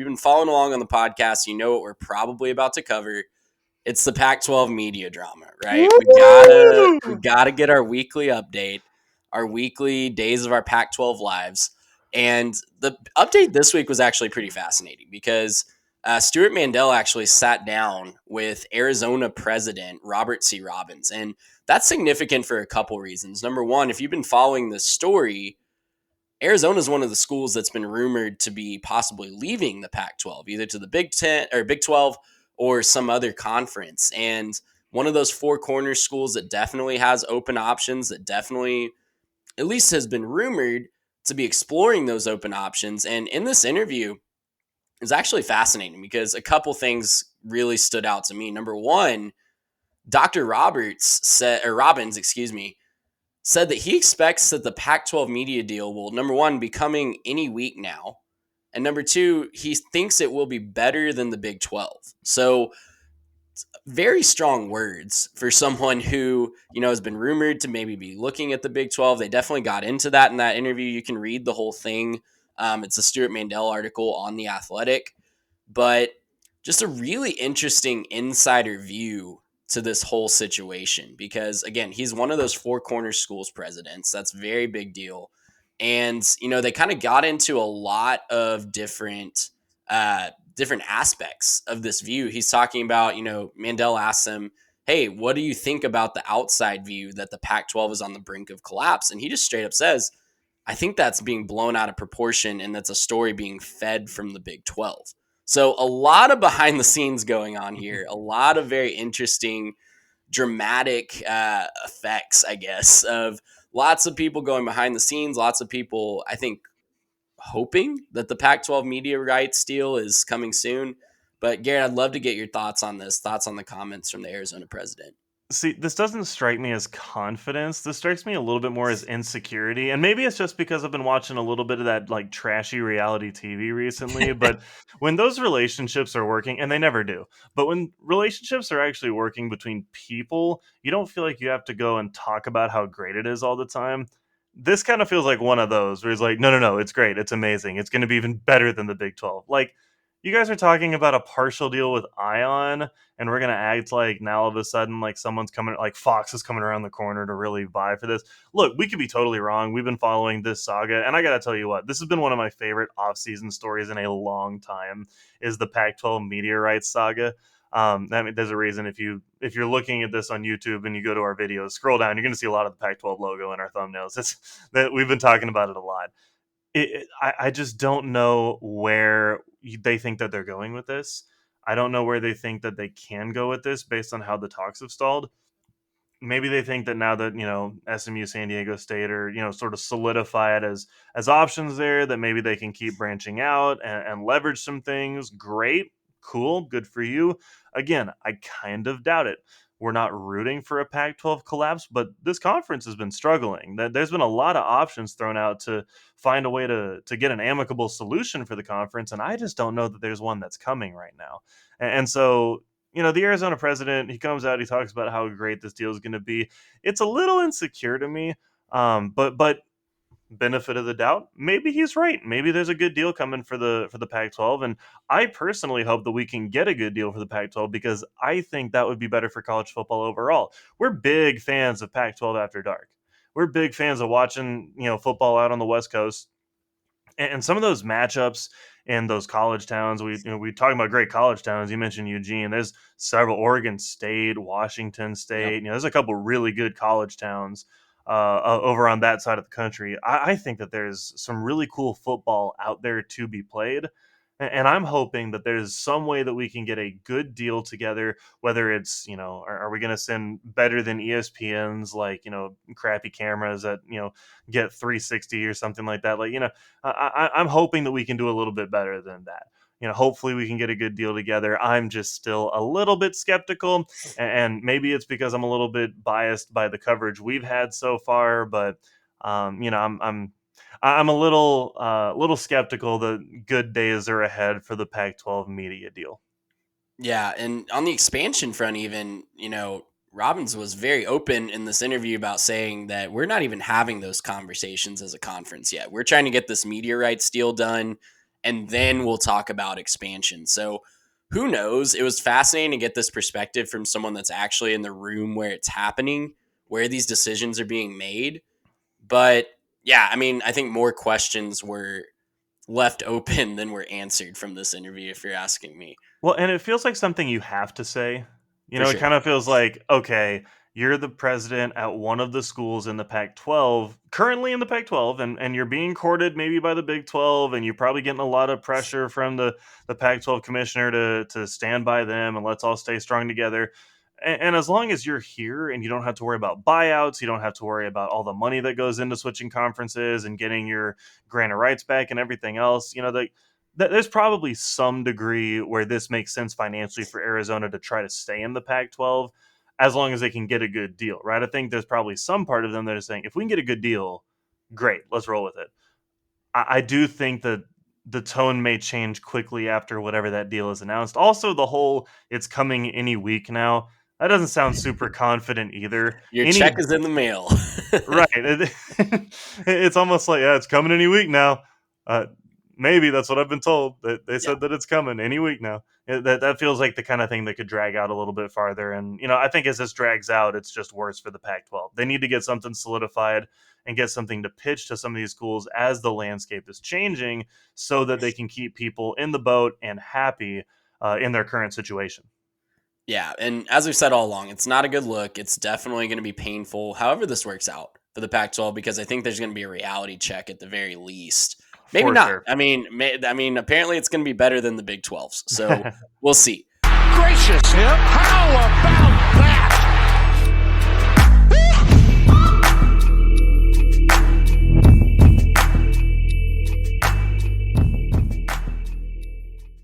been following along on the podcast, you know what we're probably about to cover. It's the Pac-12 media drama, right? We gotta get our weekly update, our weekly days of our Pac-12 lives. And the update this week was actually pretty fascinating because Stuart Mandel actually sat down with Arizona president Robert C. Robbins. And that's significant for a couple reasons. Number one, if you've been following this story, Arizona is one of the schools that's been rumored to be possibly leaving the Pac-12, either to the Big 10 or Big 12 or some other conference. And one of those four corner schools that definitely has open options, that definitely at least has been rumored to be exploring those open options. And in this interview, it was actually fascinating because a couple things really stood out to me. Number one, Dr. Robbins, said that he expects that the Pac-12 media deal will, number one, be coming any week now. And number two, he thinks it will be better than the Big 12. So very strong words for someone who, has been rumored to maybe be looking at the Big 12. They definitely got into that in that interview. You can read the whole thing. It's a Stuart Mandel article on The Athletic. But just a really interesting insider view to this whole situation because, again, he's one of those four corner schools presidents. That's a very big deal. And, they kind of got into a lot of different aspects of this view. He's talking about, Mandel asks him, hey, what do you think about the outside view that the Pac-12 is on the brink of collapse? And he just straight up says, I think that's being blown out of proportion and that's a story being fed from the Big 12. So a lot of behind the scenes going on here, a lot of very interesting, dramatic effects, I guess, of lots of people going behind the scenes, lots of people, I think, hoping that the Pac-12 media rights deal is coming soon. But Garrett, I'd love to get your thoughts on this, thoughts on the comments from the Arizona president. See, this doesn't strike me as confidence. This strikes me a little bit more as insecurity. And maybe it's just because I've been watching a little bit of that like trashy reality TV recently. But when those relationships are working, and they never do, but when relationships are actually working between people, you don't feel like you have to go and talk about how great it is all the time. This kind of feels like one of those where it's like, no, no, no, it's great. It's amazing. It's going to be even better than the Big 12. Like, you guys are talking about a partial deal with Ion, and we're gonna act like now all of a sudden like someone's coming, like Fox is coming around the corner to really vie for this. Look, we could be totally wrong. We've been following this saga, and I gotta tell you what, this has been one of my favorite off-season stories in a long time. Is the Pac-12 media rights saga. I mean, there's a reason if you're looking at this on YouTube and you go to our videos, scroll down, you're gonna see a lot of the Pac-12 logo in our thumbnails. It's that we've been talking about it a lot. I just don't know where they think that they're going with this. I don't know where they think that they can go with this based on how the talks have stalled. Maybe they think that now that SMU, San Diego State are sort of solidify it as options there, that maybe they can keep branching out and leverage some things. Great, cool, good for you. Again, I kind of doubt it. We're not rooting for a Pac-12 collapse, but this conference has been struggling. There's been a lot of options thrown out to find a way to get an amicable solution for the conference, and I just don't know that there's one that's coming right now. And so, the Arizona president, he comes out, he talks about how great this deal is going to be. It's a little insecure to me, but benefit of the doubt, maybe he's right. Maybe there's a good deal coming for the Pac-12, and I personally hope that we can get a good deal for the Pac-12 because I think that would be better for college football overall. We're big fans of Pac-12 After Dark. We're big fans of watching football out on the West Coast, and some of those matchups in those college towns. We talking about great college towns. You mentioned Eugene. There's several: Oregon State, Washington State. Yep. There's a couple really good college towns over on that side of the country. I think that there's some really cool football out there to be played. And I'm hoping that there's some way that we can get a good deal together, whether it's, are we going to send better than ESPN's, like, crappy cameras that, get 360 or something like that. Like, I'm hoping that we can do a little bit better than that. Hopefully we can get a good deal together. I'm just still a little bit skeptical, and maybe it's because I'm a little bit biased by the coverage we've had so far. But I'm a little skeptical that good days are ahead for the Pac-12 media deal. Yeah, and on the expansion front, even, Robbins was very open in this interview about saying that we're not even having those conversations as a conference yet. We're trying to get this media rights deal done, and then we'll talk about expansion. So who knows? It was fascinating to get this perspective from someone that's actually in the room where it's happening, where these decisions are being made. But yeah, I mean, I think more questions were left open than were answered from this interview, if you're asking me. Well, and it feels like something you have to say. You For know, it sure. kind of feels like, okay, you're the president at one of the schools in the Pac 12, currently in the Pac 12, and you're being courted maybe by the Big 12, and you're probably getting a lot of pressure from the Pac 12 commissioner to stand by them and let's all stay strong together. And as long as you're here and you don't have to worry about buyouts, you don't have to worry about all the money that goes into switching conferences and getting your grant of rights back and everything else, you know, there's probably some degree where this makes sense financially for Arizona to try to stay in the Pac 12 as long as they can get a good deal, right? I think there's probably some part of them that is saying, if we can get a good deal, great, let's roll with it. I do think that the tone may change quickly after whatever that deal is announced. Also, the whole it's coming any week now, that doesn't sound super confident either. Your check Any is in the mail. Right. It's almost like, yeah, it's coming any week now. Uh, Maybe that's what I've been told. That they Yeah. said that it's coming any week now. That feels like the kind of thing that could drag out a little bit farther. And I think as this drags out, it's just worse for the Pac-12. They need to get something solidified and get something to pitch to some of these schools as the landscape is changing, so that they can keep people in the boat and happy in their current situation. Yeah, and as we've said all along, it's not a good look. It's definitely going to be painful, however this works out for the Pac-12, because I think there's going to be a reality check at the very least. Maybe For not. sure. I mean, apparently it's going to be better than the Big 12s, so we'll see. Gracious him. How about